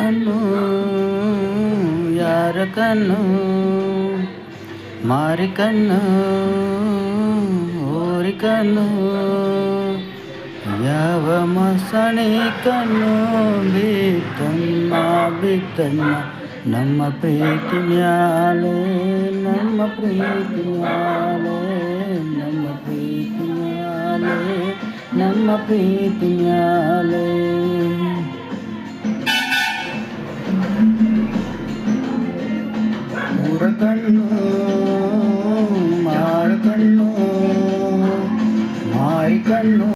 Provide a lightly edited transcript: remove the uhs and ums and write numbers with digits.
ಕಣ್ಣು ಯಾರ ಕಣ್ಣು ಮಾರಿ ಕಣ್ಣು ಓರಿ ಕಣ್ಣು ಯಾವ ಮಸಣಿ ಕಣ್ಣು ಬಿತ್ತನ್ನ ಬಿತ್ತನ್ನ ನಮ್ಮ ಪ್ರೀತಿ ಮ್ಯಾಲೆ ನಮ್ಮ ಪ್ರೀತಿ ಮ್ಯಾಲೆ ನಮ್ಮ ಪ್ರೀತಿ ಮ್ಯಾಲೆ ನಮ್ಮ ಪ್ರೀತಿ ಮ್ಯಾಲೆ ಮೂರ ಕಣ್ಣು ಮಾರ ಕಣ್ಣು ಮಾರಿ ಕಣ್ಣು